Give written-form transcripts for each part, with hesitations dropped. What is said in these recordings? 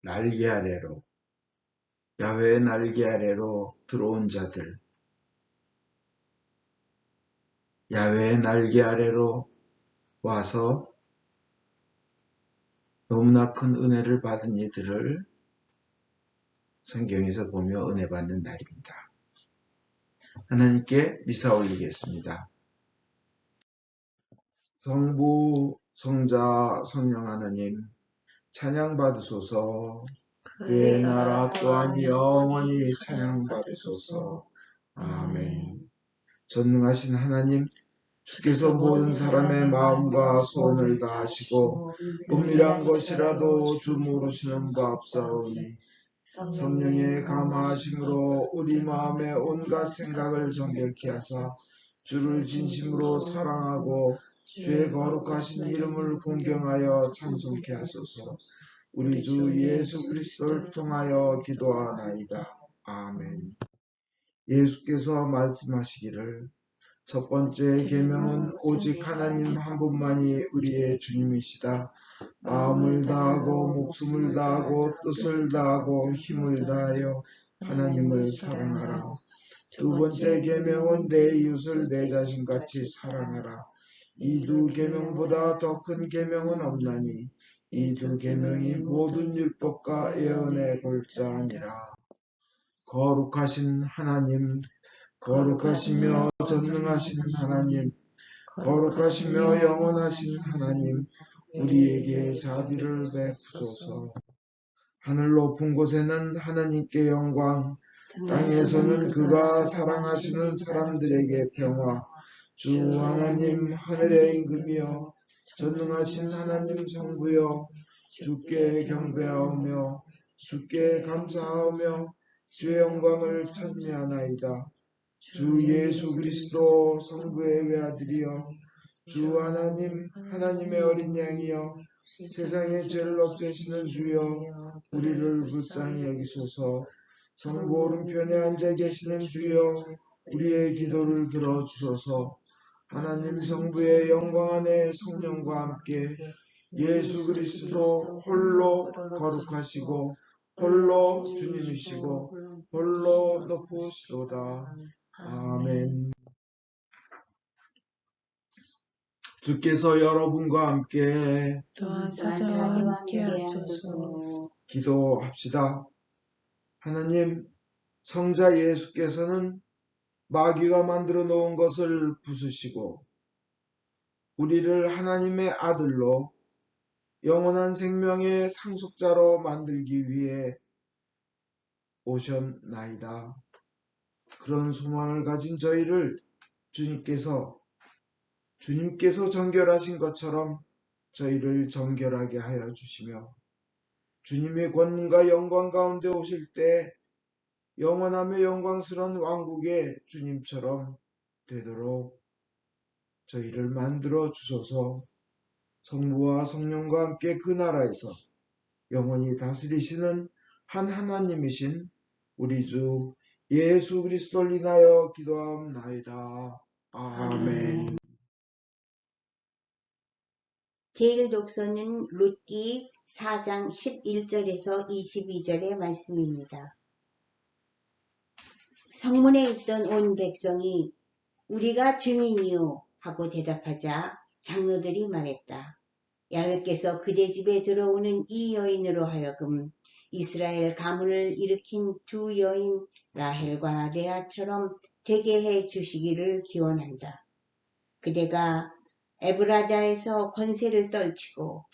날개 아래로, 야훼의 날개 아래로 들어온 자들, 야훼의 날개 아래로 와서 너무나 큰 은혜를 받은 이들을 성경에서 보며 은혜 받는 날입니다. 하나님께 미사 올리겠습니다. 성부, 성자, 성령 하나님 찬양 받으소서. 그의 나라 또한 영원히 찬양 받으소서. 아멘. 전능하신 하나님, 주께서 모든 사람의 마음과 소원을 다하시고 은밀한 것이라도 주 모르시는 바 없사오니 성령의 감화하심으로 우리 마음의 온갖 생각을 정결케 하사 주를 진심으로 사랑하고 주의 거룩하신 이름을 공경하여 찬송케 하소서. 우리 주 예수 그리스도를 통하여 기도하나이다. 아멘. 예수께서 말씀하시기를 첫 번째 계명은 오직 하나님 한 분만이 우리의 주님이시다. 마음을 다하고 목숨을 다하고 뜻을 다하고 힘을 다하여 하나님을 사랑하라. 두 번째 계명은 내 이웃을 내 자신같이 사랑하라. 이 두 계명보다 더 큰 계명은 없나니 이 두 계명이 모든 율법과 예언의 골자니라. 거룩하신 하나님, 거룩하시며 전능하신 하나님, 거룩하시며 영원하신 하나님, 우리에게 자비를 베푸소서. 하늘 높은 곳에는 하나님께 영광, 땅에서는 그가 사랑하시는 사람들에게 평화. 주 하나님 하늘의 임금이여, 전능하신 하나님 성부여, 주께 경배하오며 주께 감사하오며 주의 영광을 찬미하나이다. 주 예수 그리스도 성부의 외아들이여, 주 하나님 하나님의 어린 양이여, 세상의 죄를 없애시는 주여, 우리를 불쌍히 여기소서. 성부 오른편에 앉아 계시는 주여, 우리의 기도를 들어주소서. 하나님 성부의 영광 안에 성령과 함께 예수 그리스도 홀로 거룩하시고 홀로 주님이시고 홀로 높으시도다. 아멘. 주께서 여러분과 함께 또한 사자와 함께 하소서. 기도합시다. 하나님, 성자 예수께서는 마귀가 만들어 놓은 것을 부수시고 우리를 하나님의 아들로 영원한 생명의 상속자로 만들기 위해 오셨나이다. 그런 소망을 가진 저희를 주님께서 정결하신 것처럼 저희를 정결하게 하여 주시며 주님의 권능과 영광 가운데 오실 때 영원하며 영광스러운 왕국의 주님처럼 되도록 저희를 만들어 주소서. 성부와 성령과 함께 그 나라에서 영원히 다스리시는 한 하나님이신 우리 주 예수 그리스도를 인하여 기도하옵나이다. 아멘. 제일 독서는 룻기 4장 11절에서 22절의 말씀입니다. 성문에 있던 온 백성이 우리가 증인이요 하고 대답하자 장로들이 말했다. 야훼께서 그대 집에 들어오는 이 여인으로 하여금 이스라엘 가문을 일으킨 두 여인 라헬과 레아처럼 되게 해 주시기를 기원한다. 그대가 에브라다에서 권세를 떨치고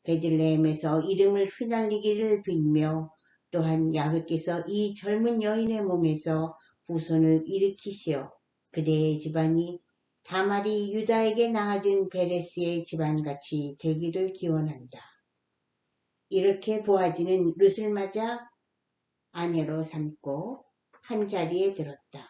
베들레헴에서 이름을 휘날리기를 빌며 또한 야훼께서 이 젊은 여인의 몸에서 후손을 일으키시어 그대의 집안이 다말이 유다에게 낳아준 베레스의 집안같이 되기를 기원한다. 이렇게 보아지는 룻을 맞아 아내로 삼고 한 자리에 들었다.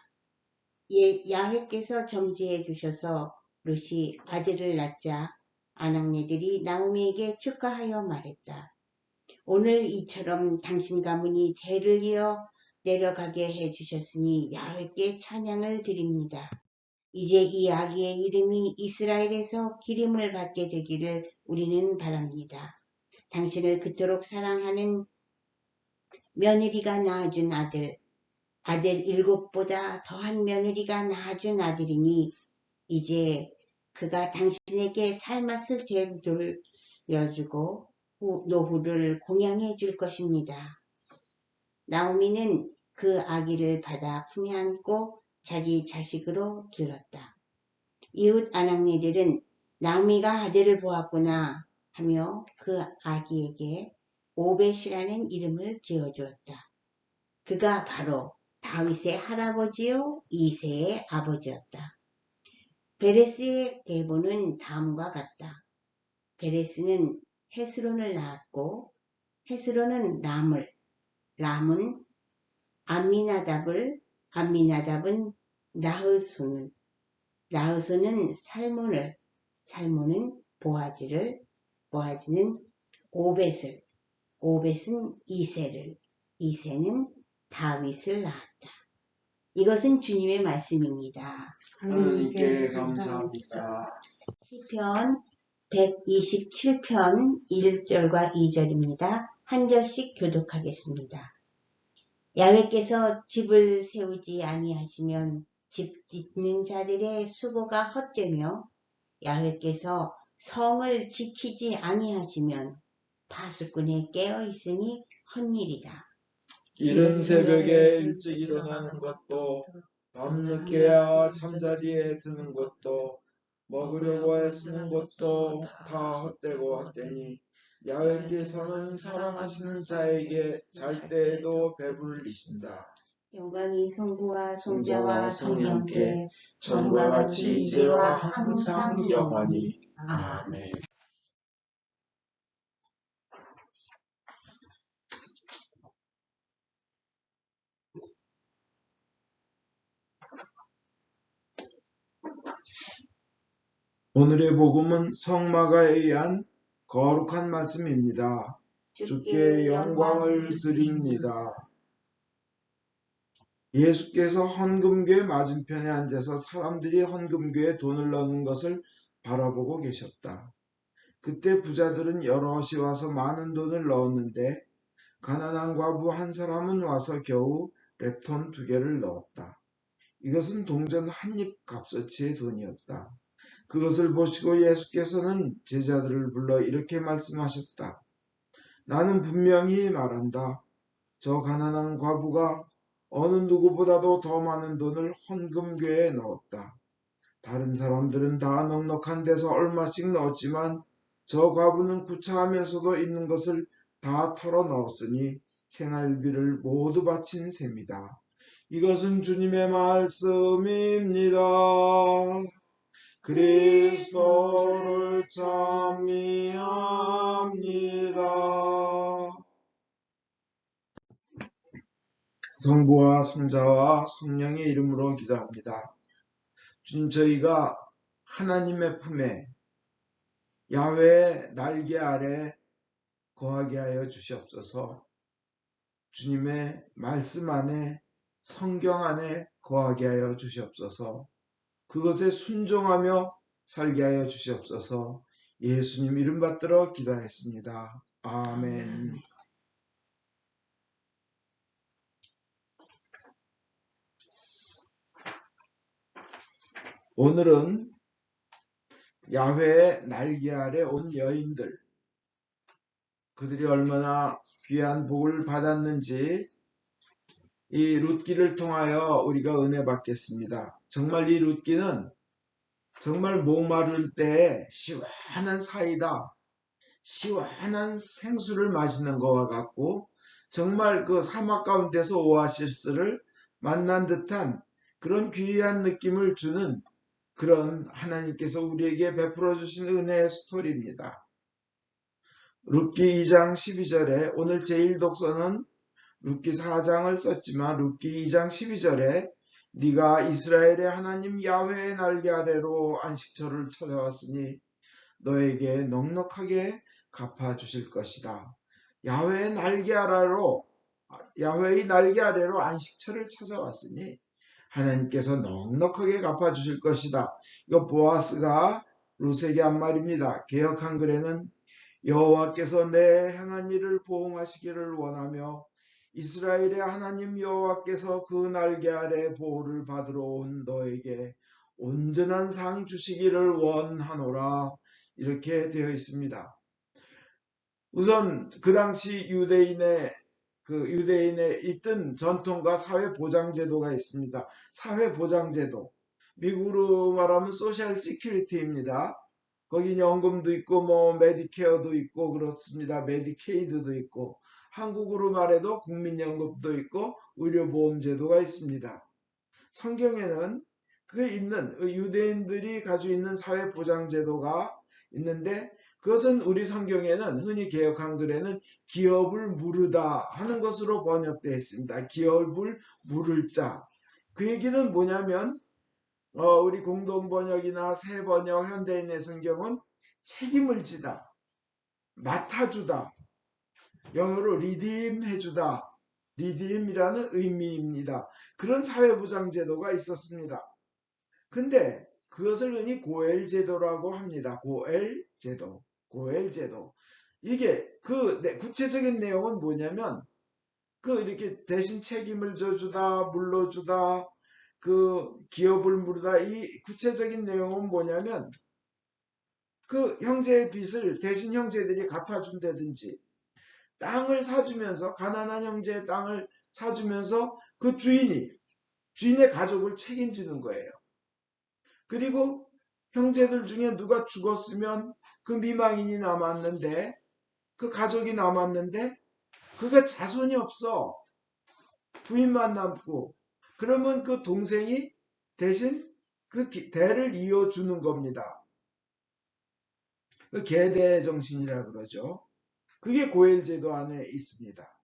야훼께서 점지해 주셔서 룻이 아들을 낳자 아낙네들이 나오미에게 축하하여 말했다. 오늘 이처럼 당신 가문이 대를 이어 내려가게 해주셨으니 야훼께 찬양을 드립니다. 이제 이 아기의 이름이 이스라엘에서 기림을 받게 되기를 우리는 바랍니다. 당신을 그토록 사랑하는 며느리가 낳아준 아들 7보다 더한 며느리가 낳아준 아들이니 이제 그가 당신에게 살맛을 되돌려주고 노후를 공양해 줄 것입니다. 나오미는 그 아기를 받아 품에 안고 자기 자식으로 길렀다. 이웃 아낙네들은 나오미가 아들을 보았구나 하며 그 아기에게 오벳이라는 이름을 지어주었다. 그가 바로 다윗의 할아버지요 이새의 아버지였다. 베레스의 계보는 다음과 같다. 베레스는 헤스론을 낳았고 헤스론은 람은 암미나답은 나흐손은 살몬은 보아지는 오벳은 이새는 다윗을 낳았다. 이것은 주님의 말씀입니다. 하나님께 감사합니다. 시편 127편 1절과 2절입니다. 한 절씩 교독하겠습니다. 야훼께서 집을 세우지 아니하시면 집 짓는 자들의 수고가 헛되며 야훼께서 성을 지키지 아니하시면 파수꾼에 깨어 있으니 헛일이다. 이른 새벽에 일찍 일어나는 것도 밤늦게야 잠자리에 드는 것도 먹으려고 애쓰는 것도 다 헛되고 헛되니 야훼께서는 사랑하시는 자에게 잘 때에도 배불리신다. 영광이 성부와 성자와 성령께 전과 같이 이제와 항상 영원히. 아멘. 오늘의 복음은 성마가에 의한 거룩한 말씀입니다. 주께 영광을 드립니다. 예수께서 헌금궤 맞은편에 앉아서 사람들이 헌금궤에 돈을 넣는 것을 바라보고 계셨다. 그때 부자들은 여럿이 와서 많은 돈을 넣었는데 가난한 과부 한 사람은 와서 겨우 렙돈 2개를 넣었다. 이것은 동전 한 입 값어치의 돈이었다. 그것을 보시고 예수께서는 제자들을 불러 이렇게 말씀하셨다. 나는 분명히 말한다. 저 가난한 과부가 어느 누구보다도 더 많은 돈을 헌금궤에 넣었다. 다른 사람들은 다 넉넉한 데서 얼마씩 넣었지만 저 과부는 구차하면서도 있는 것을 다 털어 넣었으니 생활비를 모두 바친 셈이다. 이것은 주님의 말씀입니다. 그리스도를 찬미합니다. 성부와 성자와 성령의 이름으로 기도합니다. 주님, 저희가 하나님의 품에 야훼의 날개 아래 거하게 하여 주시옵소서. 주님의 말씀 안에 성경 안에 거하게 하여 주시옵소서. 그것에 순종하며 살게 하여 주시옵소서. 예수님 이름 받들어 기도했습니다. 아멘. 오늘은 야훼의 날개 아래 온 여인들, 그들이 얼마나 귀한 복을 받았는지 이 룻기를 통하여 우리가 은혜 받겠습니다. 정말 이 룻기는 정말 목마를 때에 시원한 사이다, 시원한 생수를 마시는 것과 같고 정말 그 사막 가운데서 오아시스를 만난 듯한 그런 귀한 느낌을 주는 그런 하나님께서 우리에게 베풀어 주신 은혜의 스토리입니다. 룻기 2장 12절에 오늘 제1독서는 룻기 4장을 썼지만 룻기 2장 12절에 네가 이스라엘의 하나님 야훼의 날개 아래로 안식처를 찾아왔으니 너에게 넉넉하게 갚아주실 것이다. 야훼의 날개 아래로 안식처를 찾아왔으니 하나님께서 넉넉하게 갚아주실 것이다. 이거 보아스가 룻에게 한 말입니다. 개역 한글에는 여호와께서 내 행한 일을 보응하시기를 원하며 이스라엘의 하나님 여호와께서 그 날개 아래 보호를 받으러 온 너에게 온전한 상 주시기를 원하노라. 이렇게 되어 있습니다. 우선 그 당시 유대인에 있던 전통과 사회보장제도가 있습니다. 사회보장제도. 미국으로 말하면 소셜 시큐리티입니다. 거기 연금도 있고 뭐 메디케어도 있고 그렇습니다. 메디케이드도 있고 한국으로 말해도 국민연금도 있고 의료보험제도가 있습니다. 성경에는 그 있는 유대인들이 가지고 있는 사회보장제도가 있는데 그것은 우리 성경에는 흔히 개역 한글에는 기업을 물으다 하는 것으로 번역되어 있습니다. 기업을 물을 자. 그 얘기는 뭐냐면 우리 공동번역이나 새번역 현대인의 성경은 책임을 지다, 맡아주다, 영어로 redeem 해주다, redeem이라는 의미입니다. 그런 사회보장제도가 있었습니다. 근데 그것을 흔히 고엘제도라고 합니다. 고엘제도. 이게 구체적인 내용은 뭐냐면 이렇게 대신 책임을 져주다, 물러주다, 기업을 물으다. 이 구체적인 내용은 뭐냐면 형제의 빚을 대신 형제들이 갚아준다든지 땅을 사주면서 가난한 형제의 땅을 사주면서 그 주인의 가족을 책임지는 거예요. 그리고 형제들 중에 누가 죽었으면 그 미망인이 남았는데 그 가족이 남았는데 그가 자손이 없어. 부인만 남고 그러면 그 동생이 대신 그 대를 이어주는 겁니다. 그 계대 정신이라 그러죠. 그게 고엘제도 안에 있습니다.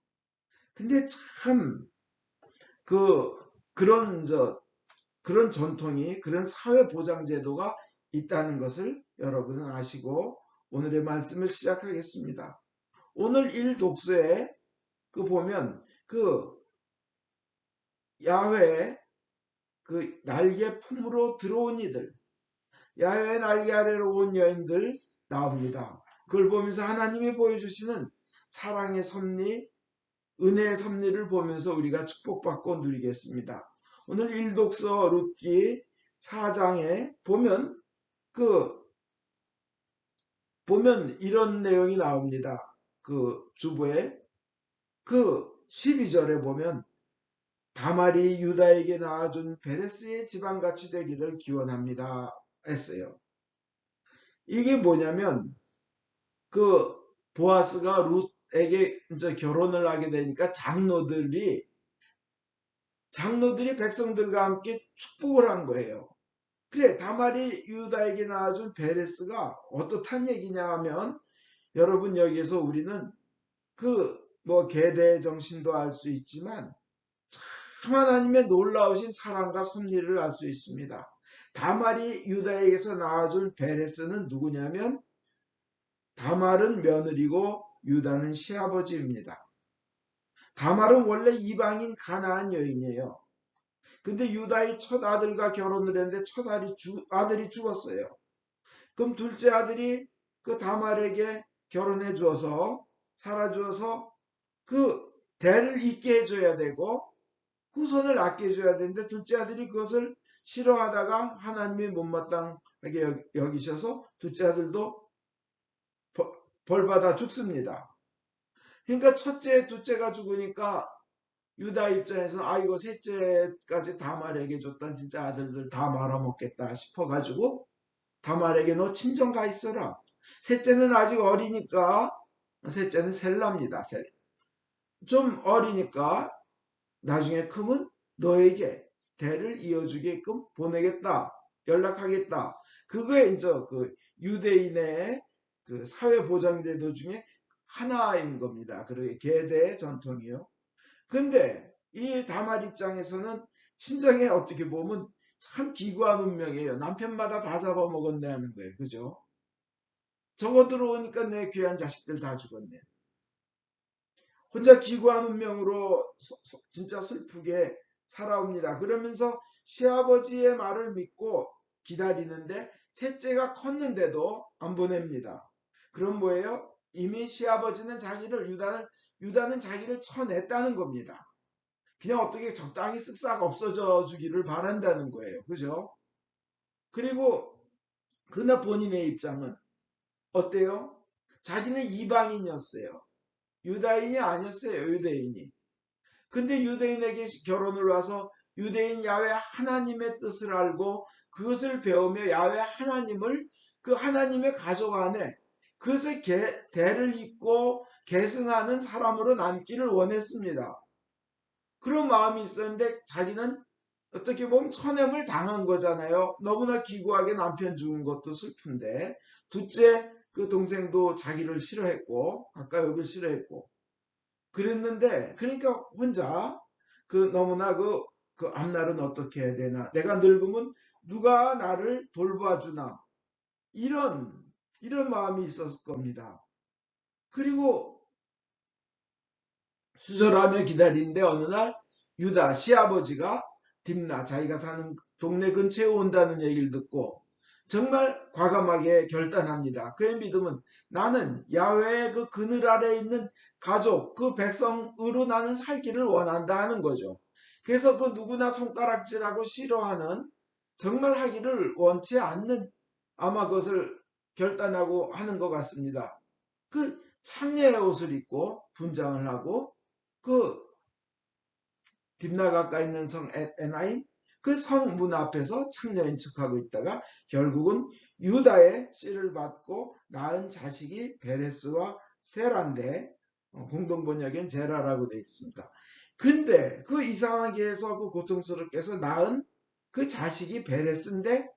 근데 참 그런 전통이 그런 사회보장제도가 있다는 것을 여러분은 아시고 오늘의 말씀을 시작하겠습니다. 오늘 1독서에 보면 야훼의 날개 품으로 들어온 이들, 야훼의 날개 아래로 온 여인들 나옵니다. 그걸 보면서 하나님이 보여주시는 사랑의 섭리, 은혜의 섭리를 보면서 우리가 축복받고 누리겠습니다. 오늘 1독서 룻기 4장에 보면 이런 내용이 나옵니다. 주부에 12절에 보면 다말이 유다에게 낳아준 베레스의 지방같이 되기를 기원합니다 했어요. 이게 뭐냐면 보아스가 룻에게 이제 결혼을 하게 되니까 장로들이 백성들과 함께 축복을 한 거예요. 그래, 다말이 유다에게 낳아준 베레스가 어떻단 얘기냐 하면 여러분 여기에서 우리는 계대 정신도 알 수 있지만 참 하나님의 놀라우신 사랑과 섭리를 알 수 있습니다. 다말이 유다에게서 낳아준 베레스는 누구냐면 다말은 며느리고 유다는 시아버지입니다. 다말은 원래 이방인 가나안 여인이에요. 근데 유다의 첫 아들과 결혼을 했는데 첫 아들이 죽었어요. 그럼 둘째 아들이 다말에게 결혼해 주어서 살아주어서 대를 잇게 해줘야 되고 후손을 낳게 해줘야 되는데 둘째 아들이 그것을 싫어하다가 하나님이 못마땅하게 여기셔서 둘째 아들도 벌받아 죽습니다. 그러니까 첫째, 둘째가 죽으니까 유다 입장에서는 이거 셋째까지 다말에게 줬단 진짜 아들들 다 말아먹겠다 싶어가지고 다말에게 너 친정 가 있어라. 셋째는 아직 어리니까 셋째는 셀랍니다. 좀 어리니까 나중에 크면 너에게 대를 이어주게끔 보내겠다. 연락하겠다. 그거에 이제 유대인의 사회보장제도 중에 하나인 겁니다. 그리고 계대 전통이요. 근데 이 다말 입장에서는 친정에 어떻게 보면 참 기구한 운명이에요. 남편마다 다 잡아먹었네 하는 거예요. 그죠? 저거 들어오니까 내 귀한 자식들 다 죽었네. 혼자 기구한 운명으로 진짜 슬프게 살아옵니다. 그러면서 시아버지의 말을 믿고 기다리는데 셋째가 컸는데도 안 보냅니다. 그럼 뭐예요? 이미 시아버지는 유다를 유다는 자기를 쳐냈다는 겁니다. 그냥 어떻게 적당히 쓱싹 없어져 주기를 바란다는 거예요. 그죠? 그리고 그나 본인의 입장은 어때요? 자기는 이방인이었어요. 유다인이 아니었어요. 유대인이. 근데 유대인에게 결혼을 와서 유대인 야훼 하나님의 뜻을 알고 그것을 배우며 야훼 하나님을 그 하나님의 가족 안에 그것을 대를 잇고 계승하는 사람으로 남기를 원했습니다. 그런 마음이 있었는데 자기는 어떻게 보면 천ემ을 당한 거잖아요. 너무나 기구하게 남편 죽은 것도 슬픈데 둘째 그 동생도 자기를 싫어했고 가까이 오길 싫어했고 그랬는데 그러니까 혼자 그 너무나 그 앞날은 어떻게 해야 되나 내가 늙으면 누가 나를 돌봐주나 이런 마음이 있었을 겁니다. 그리고 수절하며 기다리는데 어느 날 유다 시아버지가 딥나 자기가 사는 동네 근처에 온다는 얘기를 듣고 정말 과감하게 결단합니다. 그의 믿음은 나는 야훼의 그 그늘 아래에 있는 가족, 그 백성으로 나는 살기를 원한다 하는 거죠. 그래서 그 누구나 손가락질하고 싫어하는 정말 하기를 원치 않는 아마 그것을 결단하고 하는 것 같습니다. 그 창녀의 옷을 입고 분장을 하고 그 딥나 가까이 있는 성 에나임 그 성 문 앞에서 창녀인 척하고 있다가 결국은 유다의 씨를 받고 낳은 자식이 베레스와 세라인데 공동 번역엔 제라라고 되어 있습니다. 근데 그 이상하게 해서 그 고통스럽게 해서 낳은 그 자식이 베레스인데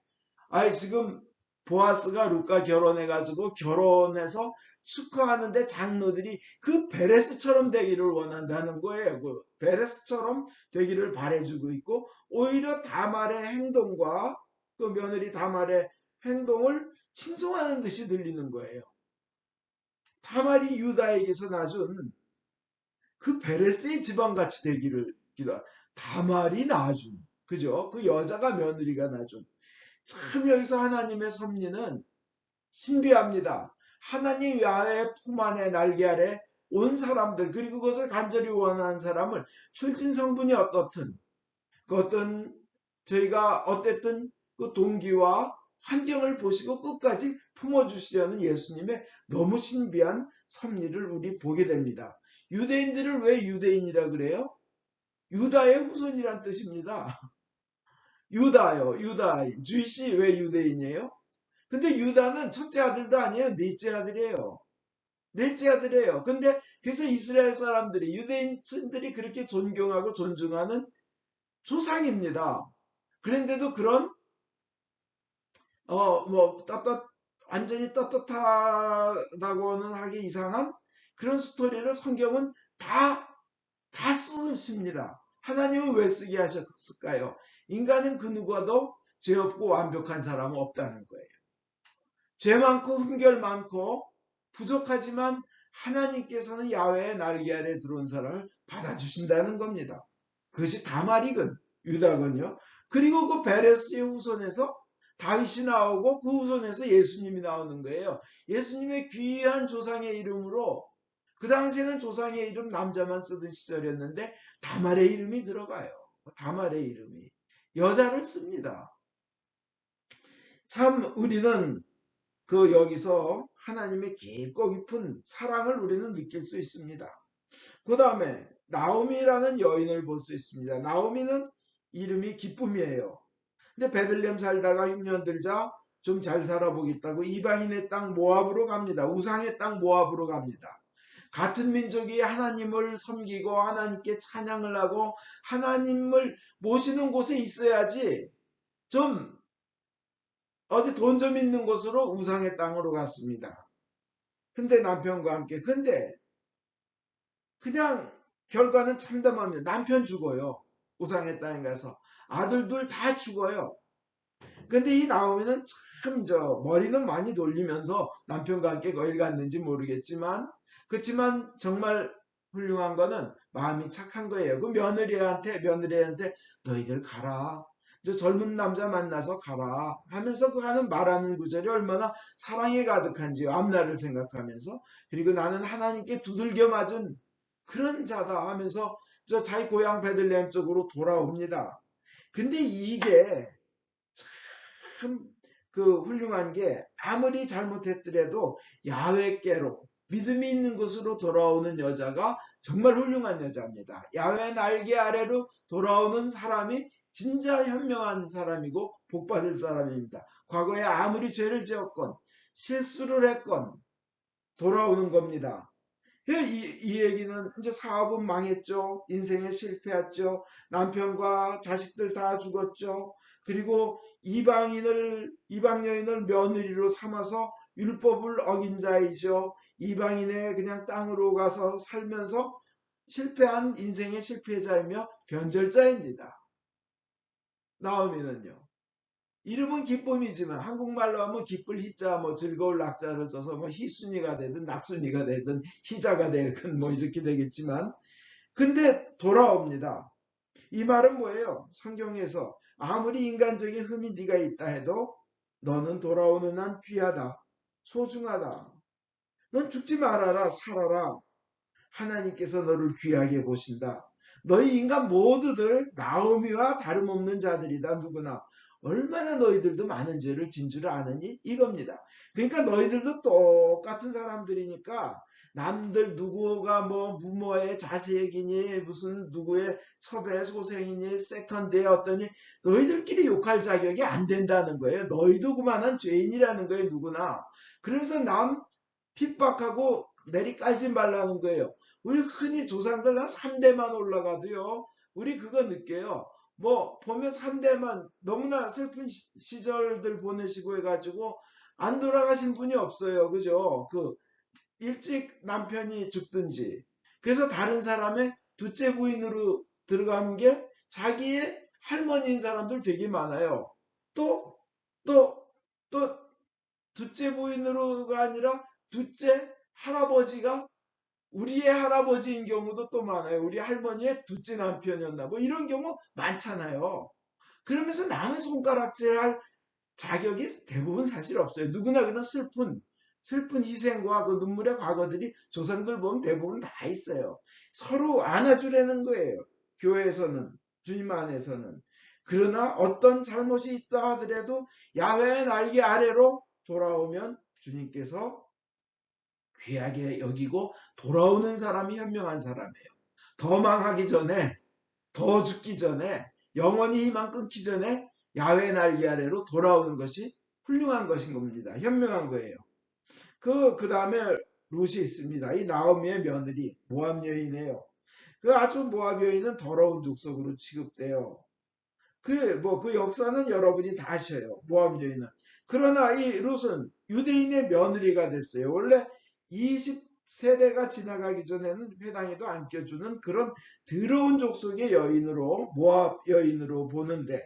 지금 보아스가 룻과 결혼해가지고 결혼해서 축하하는데 장로들이 그 베레스처럼 되기를 원한다는 거예요. 그 베레스처럼 되기를 바래주고 있고 오히려 다말의 행동과 그 며느리 다말의 행동을 칭송하는 듯이 들리는 거예요. 다말이 유다에게서 낳아준 그 베레스의 집안같이 되기를 기도. 다말이 낳아준 그죠? 그 여자가 며느리가 낳아준 참 여기서 하나님의 섭리는 신비합니다. 하나님 야훼의 품 안에 날개 아래 온 사람들 그리고 그것을 간절히 원하는 사람을 출신 성분이 어떻든 그 어떤 저희가 어쨌든 그 동기와 환경을 보시고 끝까지 품어주시려는 예수님의 너무 신비한 섭리를 우리 보게 됩니다. 유대인들을 왜 유대인이라 그래요? 유다의 후손이란 뜻입니다. 유다요, 유다인. 주이시 왜 유대인이에요? 근데 유다는 첫째 아들도 아니에요. 넷째 아들이에요. 넷째 아들이에요. 근데 그래서 이스라엘 사람들이 유대인들이 그렇게 존경하고 존중하는 조상입니다. 그런데도 그런 뭐 완전히 떳떳하다고는 하기 이상한 그런 스토리를 성경은 다 쓰십니다. 하나님은 왜 쓰게 하셨을까요? 인간은 그 누구와도 죄 없고 완벽한 사람은 없다는 거예요. 죄 많고 흠결 많고 부족하지만 하나님께서는 야훼의 날개 아래 들어온 사람을 받아주신다는 겁니다. 그것이 다말이건 유다건요. 그리고 그 베레스의 후손에서 다윗이 나오고 그 후손에서 예수님이 나오는 거예요. 예수님의 귀한 조상의 이름으로 그 당시에는 조상의 이름 남자만 쓰던 시절이었는데 다말의 이름이 들어가요. 다말의 이름이. 여자를 씁니다. 참 우리는 그 여기서 하나님의 깊고 깊은 사랑을 우리는 느낄 수 있습니다. 그 다음에 나오미라는 여인을 볼 수 있습니다. 나오미는 이름이 기쁨이에요. 근데 베들레헴 살다가 흉년 들자 좀 잘 살아보겠다고 이방인의 땅 모압으로 갑니다. 우상의 땅 모압으로 갑니다. 같은 민족이 하나님을 섬기고 하나님께 찬양을 하고 하나님을 모시는 곳에 있어야지 좀 어디 돈 좀 있는 곳으로 우상의 땅으로 갔습니다. 근데 남편과 함께 근데 그냥 결과는 참담합니다. 남편 죽어요. 우상의 땅에 가서 아들들 다 죽어요. 근데 이 나오미는 참 머리는 많이 돌리면서 남편과 함께 거길 갔는지 모르겠지만 그렇지만 정말 훌륭한 거는 마음이 착한 거예요. 그 며느리한테 너희들 가라. 저 젊은 남자 만나서 가라 하면서 그 하는 말하는 구절이 얼마나 사랑에 가득한지요. 앞날을 생각하면서. 그리고 나는 하나님께 두들겨 맞은 그런 자다 하면서 자기 고향 베들레헴 쪽으로 돌아옵니다. 근데 이게 참 훌륭한 게 아무리 잘못했더라도 야훼께로 믿음이 있는 곳으로 돌아오는 여자가 정말 훌륭한 여자입니다. 야훼 날개 아래로 돌아오는 사람이 진짜 현명한 사람이고 복받을 사람입니다. 과거에 아무리 죄를 지었건 실수를 했건 돌아오는 겁니다. 이 얘기는 이제 사업은 망했죠. 인생에 실패했죠. 남편과 자식들 다 죽었죠. 그리고 이방 여인을 며느리로 삼아서 율법을 어긴 자이죠. 이방인의 그냥 땅으로 가서 살면서 실패한 인생의 실패자이며 변절자입니다. 나오미는요. 이름은 기쁨이지만 한국말로 하면 기쁠 희자 즐거울 낙자를 써서 희순이가 되든 낙순이가 되든 희자가 되든 이렇게 되겠지만 근데 돌아옵니다. 이 말은 뭐예요? 성경에서 아무리 인간적인 흠이 네가 있다 해도 너는 돌아오는 한 귀하다. 소중하다. 넌 죽지 말아라. 살아라. 하나님께서 너를 귀하게 보신다. 너희 인간 모두들 나오미와 다름없는 자들이다. 누구나. 얼마나 너희들도 많은 죄를 진 줄 아느니? 이겁니다. 그러니까 너희들도 똑같은 사람들이니까 남들 누구가 무모의 자식이니 무슨 누구의 첩의 소생이니 세컨드에 어떠니 너희들끼리 욕할 자격이 안 된다는 거예요. 너희도 그만한 죄인이라는 거예요. 누구나. 그래서 남 핍박하고 내리깔지 말라는 거예요. 우리 흔히 조상들 한 3대만 올라가도요. 우리 그거 느껴요. 보면 3대만 너무나 슬픈 시절들 보내시고 해가지고 안 돌아가신 분이 없어요. 그죠? 일찍 남편이 죽든지. 그래서 다른 사람의 둘째 부인으로 들어가는 게 자기의 할머니인 사람들 되게 많아요. 또, 또, 또, 둘째 부인으로가 아니라 둘째 할아버지가 우리의 할아버지인 경우도 또 많아요. 우리 할머니의 둘째 남편이었나 이런 경우 많잖아요. 그러면서 남의 손가락질할 자격이 대부분 사실 없어요. 누구나 그런 슬픈 희생과 눈물의 과거들이 조상들 보면 대부분 다 있어요. 서로 안아주려는 거예요. 교회에서는 주님 안에서는. 그러나 어떤 잘못이 있다 하더라도 야훼의 날개 아래로 돌아오면 주님께서 귀하게 여기고 돌아오는 사람이 현명한 사람이에요. 더 망하기 전에, 더 죽기 전에, 영원히 희망 끊기 전에 야훼 날개 아래로 돌아오는 것이 훌륭한 것인 겁니다. 현명한 거예요. 그 다음에 룻이 있습니다. 이 나오미의 며느리 모압 여인이에요. 아주 모압 여인은 더러운 족속으로 취급돼요. 그 역사는 여러분이 다 아셔요. 모압 여인은. 그러나 이 룻은 유대인의 며느리가 됐어요. 원래 20세대가 지나가기 전에는 회당에도 안 껴주는 그런 더러운 족속의 여인으로 모압 여인으로 보는데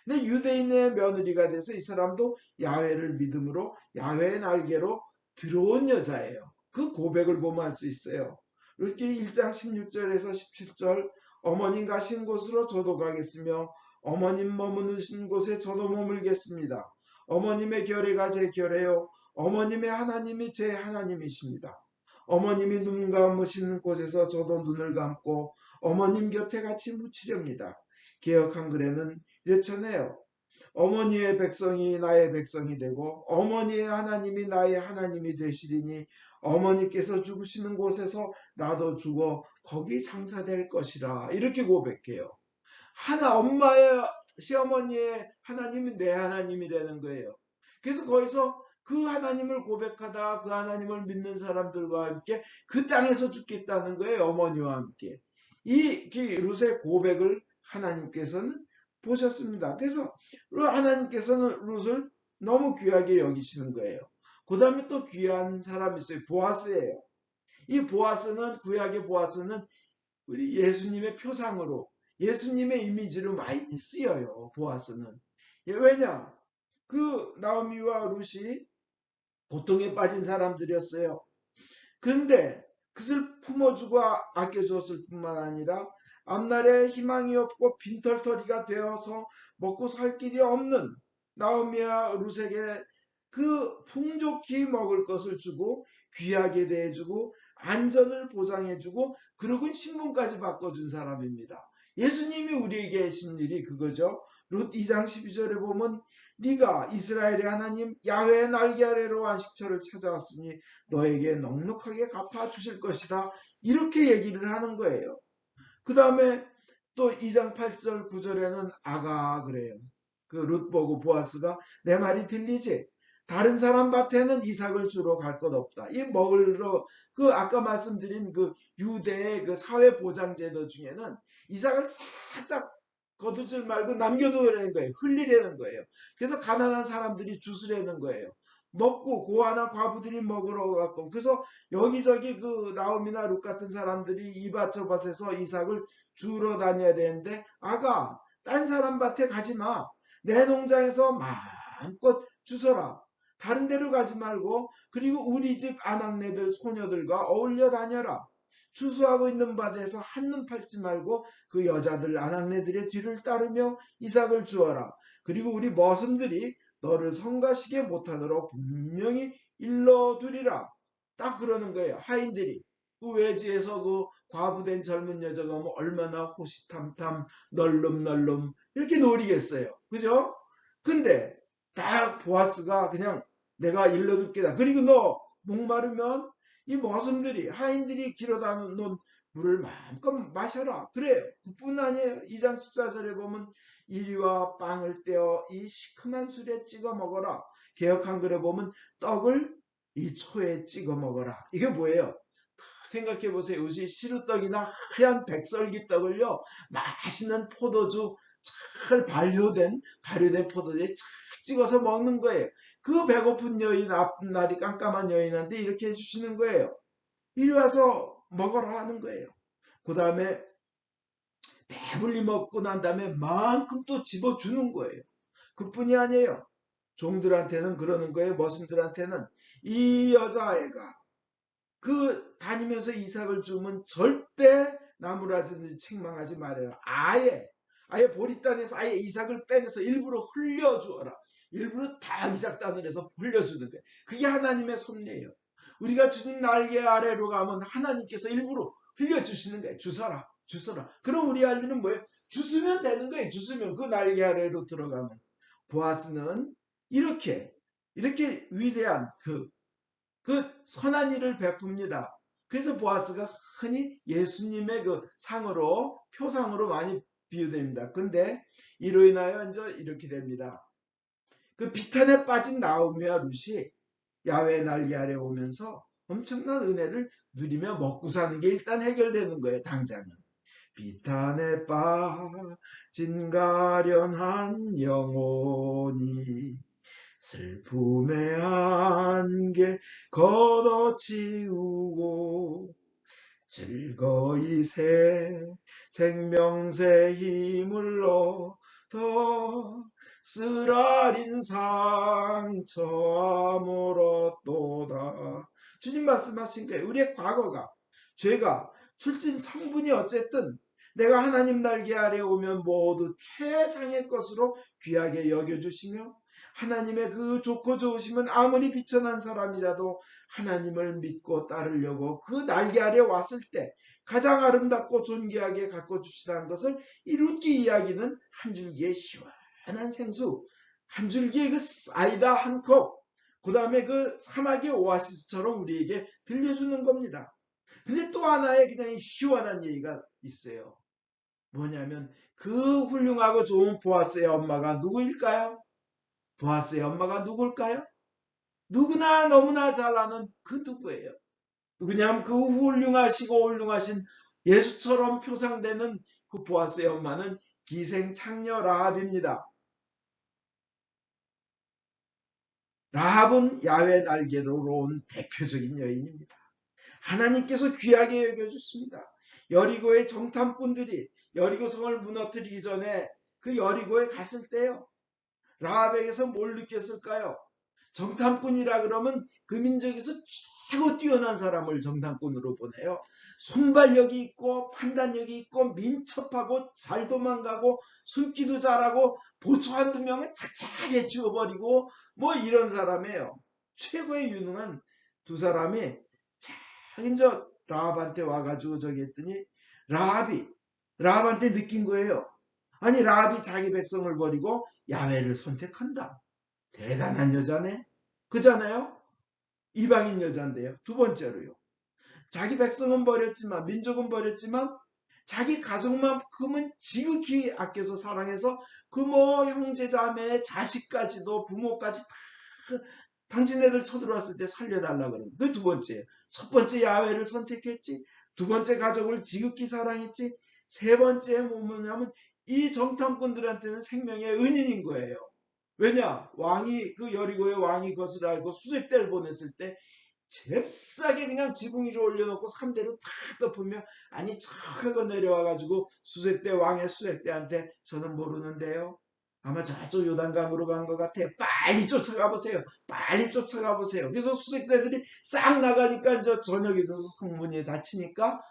근데 유대인의 며느리가 돼서 이 사람도 야훼를 믿음으로 야훼의 날개로 들어온 여자예요. 그 고백을 보면 알 수 있어요. 룻기 1장 16절에서 17절 어머님 가신 곳으로 저도 가겠으며 어머님 머무르신 곳에 저도 머물겠습니다. 어머님의 결의가 제 결의요 어머님의 하나님이 제 하나님이십니다. 어머님이 눈 감으시는 곳에서 저도 눈을 감고 어머님 곁에 같이 묻히렵니다. 개역 한글에는 이렇잖아요. 어머니의 백성이 나의 백성이 되고 어머니의 하나님이 나의 하나님이 되시리니 어머니께서 죽으시는 곳에서 나도 죽어 거기 장사될 것이라 이렇게 고백해요. 엄마의 시어머니의 하나님이 내 하나님이라는 거예요. 그래서 거기서 그 하나님을 고백하다 그 하나님을 믿는 사람들과 함께 그 땅에서 죽겠다는 거예요. 어머니와 함께. 이 룻의 고백을 하나님께서는 보셨습니다. 그래서 하나님께서는 룻을 너무 귀하게 여기시는 거예요. 그 다음에 또 귀한 사람이 있어요. 보아스예요. 이 보아스는 구약의 보아스는 우리 예수님의 표상으로 예수님의 이미지로 많이 쓰여요. 보아스는. 왜냐? 나오미와 룻이 고통에 빠진 사람들이었어요. 그런데 그것을 품어주고 아껴주었을 뿐만 아니라 앞날에 희망이 없고 빈털터리가 되어서 먹고 살 길이 없는 나오미와 룻에게 그 풍족히 먹을 것을 주고 귀하게 대해주고 안전을 보장해주고 그러고 신분까지 바꿔준 사람입니다. 예수님이 우리에게 하신 일이 그거죠. 룻 2장 12절에 보면 네가 이스라엘의 하나님 야훼의 날개 아래로 안식처를 찾아왔으니 너에게 넉넉하게 갚아주실 것이다. 이렇게 얘기를 하는 거예요. 그 다음에 또 2장 8절 9절에는 아가 그래요. 그 룻 보고 보아스가 내 말이 들리지? 다른 사람 밭에는 이삭을 주러 갈 것 없다. 이 먹으러 그 아까 말씀드린 그 유대의 그 사회 보장 제도 중에는 이삭을 살짝 거두질 말고 남겨두라는 거예요. 흘리라는 거예요. 그래서 가난한 사람들이 주스라는 거예요. 먹고 고아나 과부들이 먹으러 갔고 그래서 여기저기 그 나옴이나 룻 같은 사람들이 이 밭 저 밭에서 이삭을 주러 다녀야 되는데 아가 딴 사람 밭에 가지 마. 내 농장에서 마음껏 주서라. 다른 데로 가지 말고 그리고 우리 집 아낙네들 소녀들과 어울려 다녀라. 추수하고 있는 밭에서 한눈 팔지 말고 그 여자들 아낙네들의 뒤를 따르며 이삭을 주어라. 그리고 우리 머슴들이 너를 성가시게 못하도록 분명히 일러두리라. 딱 그러는 거예요. 하인들이. 그 외지에서 그 과부된 젊은 여자가 뭐 얼마나 호시탐탐 널름널름 이렇게 노리겠어요. 그죠? 근데 딱 보아스가 그냥 내가 일러줄 게다. 그리고 너 목마르면 이 머슴들이 하인들이 길어다 놓은 물을 마음껏 마셔라. 그래요. 그뿐 아니에요. 2장 14절에 보면 이리와 빵을 떼어 이 시큼한 술에 찍어 먹어라. 개역 한글에 보면 떡을 이 초에 찍어 먹어라. 이게 뭐예요? 생각해 보세요. 요새 시루떡이나 하얀 백설기 떡을요. 맛있는 포도주 잘 발효된 포도주에 착 찍어서 먹는 거예요. 그 배고픈 여인 앞날이 깜깜한 여인한테 이렇게 해주시는 거예요. 이리 와서 먹어라 하는 거예요. 그 다음에 배불리 먹고 난 다음에 만큼 또 집어주는 거예요. 그뿐이 아니에요. 종들한테는 그러는 거예요. 머슴들한테는 이 여자아이가 그 다니면서 이삭을 주면 절대 나무라든지 책망하지 말아라. 아예 보리단에서 아예 이삭을 빼내서 일부러 흘려주어라. 일부러 다 이삭단을 해서 흘려주는 거예요. 그게 하나님의 섭리예요. 우리가 주님 날개 아래로 가면 하나님께서 일부러 흘려주시는 거예요. 주서라. 그럼 우리 할 일은 뭐예요? 주스면 되는 거예요. 주스면 그 날개 아래로 들어가면. 보아스는 이렇게 위대한 그 선한 일을 베풉니다. 그래서 보아스가 흔히 예수님의 그 상으로 표상으로 많이 비유됩니다. 근데 이로 인하여 이제 이렇게 됩니다. 그 비탄에 빠진 나오미와 룻이 야훼 날개 아래 오면서 엄청난 은혜를 누리며 먹고 사는 게 일단 해결되는 거예요. 당장은. 비탄에 빠진 가련한 영혼이 슬픔의 안개 걷어치우고 즐거이 생명새 힘을 얻어 쓰라린 상처 아물었도다. 주님 말씀하신 거예요. 우리의 과거가 죄가 출진 성분이 어쨌든 내가 하나님 날개 아래 오면 모두 최상의 것으로 귀하게 여겨주시며 하나님의 그 좋고 좋으심은 아무리 비천한 사람이라도 하나님을 믿고 따르려고 그 날개 아래 왔을 때 가장 아름답고 존귀하게 가꿔주시라는 것을 이 룻기 이야기는 한 줄기의 시원한 생수, 한 줄기의 그 사이다 한 컵, 그 다음에 그 사막의 오아시스처럼 우리에게 들려주는 겁니다. 근데 또 하나의 그냥 시원한 얘기가 있어요. 뭐냐면 그 훌륭하고 좋은 보아스의 엄마가 누구일까요? 보아스의 엄마가 누굴까요? 누구나 너무나 잘 아는 그 누구예요? 누구냐면 그 훌륭하신 예수처럼 표상되는 그 보아스의 엄마는 기생창녀 라합입니다. 라합은 야훼 날개로 온 대표적인 여인입니다. 하나님께서 귀하게 여겨주십니다. 여리고의 정탐꾼들이 여리고성을 무너뜨리기 전에 그 여리고에 갔을 때요. 라합에게서 뭘 느꼈을까요? 정탐꾼이라 그러면 그 민족에서 최고 뛰어난 사람을 정탐꾼으로 보내요. 순발력이 있고 판단력이 있고 민첩하고 잘 도망가고 숨기도 잘하고 보초 한두 명은 착착하게 지워버리고 뭐 이런 사람이에요. 최고의 유능한 두 사람이 잘 이제 라합한테 와가지고 저기 했더니 라합한테 느낀 거예요. 아니 라합이 자기 백성을 버리고 야훼를 선택한다. 대단한 여자네. 그잖아요. 이방인 여자인데요. 두 번째로요. 자기 백성은 버렸지만 민족은 버렸지만 자기 가족만큼은 지극히 아껴서 사랑해서 그 뭐 형제 자매 자식까지도 부모까지 다 당신네들 쳐들어왔을 때 살려달라 그러는 그 두 번째. 첫 번째 야훼를 선택했지. 두 번째 가족을 지극히 사랑했지. 세 번째 뭐냐면 이 정탐꾼들한테는 생명의 은인인 거예요. 왜냐? 왕이 그 여리고의 왕이 그것을 알고 수색대를 보냈을 때 잽싸게 그냥 지붕 위로 올려놓고 3대로 다 덮으며 아니 저거 내려와가지고 수색대 왕의 수색대한테 저는 모르는데요. 아마 저쪽 요단강으로 간 것 같아. 빨리 쫓아가 보세요. 빨리 쫓아가 보세요. 그래서 수색대들이 싹 나가니까 이제 저녁이 돼서 성문이 닫히니까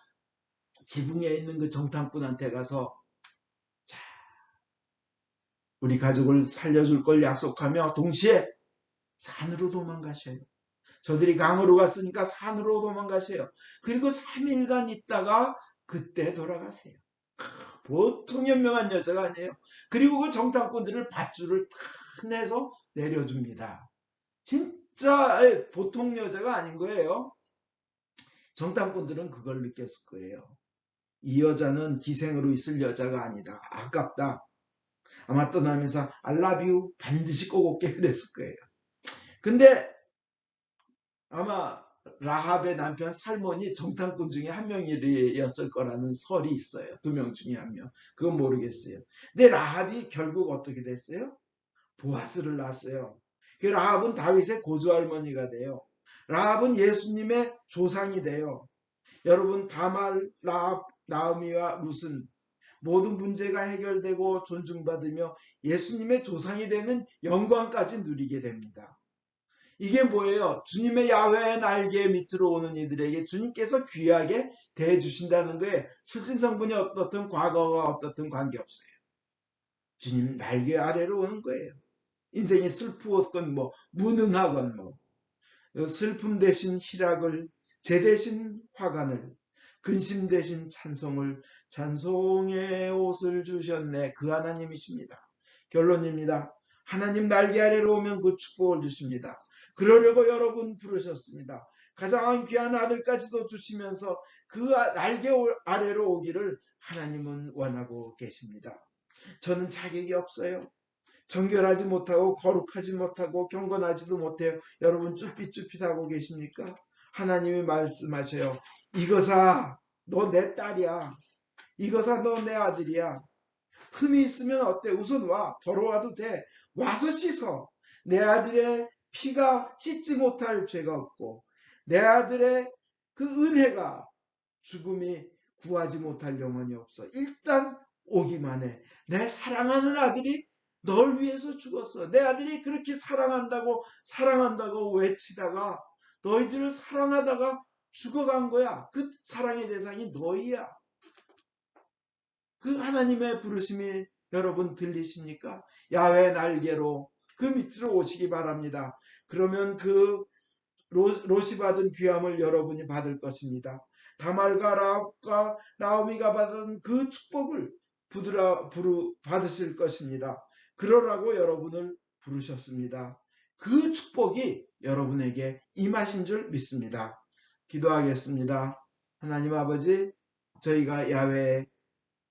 지붕에 있는 그 정탐꾼한테 가서 자, 우리 가족을 살려줄 걸 약속하며 동시에 산으로 도망가셔요. 저들이 강으로 갔으니까 산으로 도망가세요. 그리고 3일간 있다가 그때 돌아가세요. 보통 현명한 여자가 아니에요. 그리고 그 정탐꾼들을 밧줄을 탁 내서 내려줍니다. 진짜 보통 여자가 아닌 거예요. 정탐꾼들은 그걸 느꼈을 거예요. 이 여자는 기생으로 있을 여자가 아니다. 아깝다. 아마 떠나면서 I love you 반드시 꼭 올게 그랬을 거예요. 근데 아마 라합의 남편 살몬이 정탐꾼 중에 한 명이었을 거라는 설이 있어요. 2명 중에 한 명. 그건 모르겠어요. 근데 라합이 결국 어떻게 됐어요? 보아스를 낳았어요. 그 라합은 다윗의 고조할머니가 돼요. 라합은 예수님의 조상이 돼요. 여러분 다말, 라합, 나오미와 룻은 모든 문제가 해결되고 존중받으며 예수님의 조상이 되는 영광까지 누리게 됩니다. 이게 뭐예요? 주님의 야훼의 날개 밑으로 오는 이들에게 주님께서 귀하게 대해주신다는 거예요. 출신성분이 어떻든 과거가 어떻든 관계없어요. 주님 날개 아래로 오는 거예요. 인생이 슬프었건 뭐 무능하건 뭐 슬픔 대신 희락을 재 대신 화관을 근심 대신 찬송을 찬송의 옷을 주셨네. 그 하나님이십니다. 결론입니다. 하나님 날개 아래로 오면 그 축복을 주십니다. 그러려고 여러분 부르셨습니다. 가장 귀한 아들까지도 주시면서 그 날개 아래로 오기를 하나님은 원하고 계십니다. 저는 자격이 없어요. 정결하지 못하고 거룩하지 못하고 경건하지도 못해요. 여러분 쭈삣쭈삣하고 계십니까? 하나님이 말씀하셔요. 이거사 너 내 딸이야. 이거사 너 내 아들이야. 흠이 있으면 어때? 우선 와. 더러워도 돼. 와서 씻어. 내 아들의 피가 씻지 못할 죄가 없고 내 아들의 그 은혜가 죽음이 구하지 못할 영혼이 없어. 일단 오기만 해. 내 사랑하는 아들이 널 위해서 죽었어. 내 아들이 그렇게 사랑한다고 외치다가 너희들을 사랑하다가 죽어간 거야. 그 사랑의 대상이 너희야. 그 하나님의 부르심이 여러분 들리십니까? 야훼 날개로 그 밑으로 오시기 바랍니다. 그러면 그 롯이 받은 귀함을 여러분이 받을 것입니다. 다말과 라합과 나오미가 받은 그 축복을 받으실 것입니다. 그러라고 여러분을 부르셨습니다. 그 축복이 여러분에게 임하신 줄 믿습니다. 기도하겠습니다. 하나님 아버지, 저희가 야훼의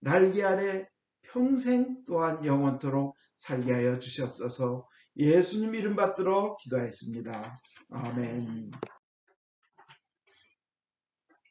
날개 아래 평생 또한 영원토록 살게 하여 주시옵소서. 예수님 이름 받들어 기도하였습니다. 아멘.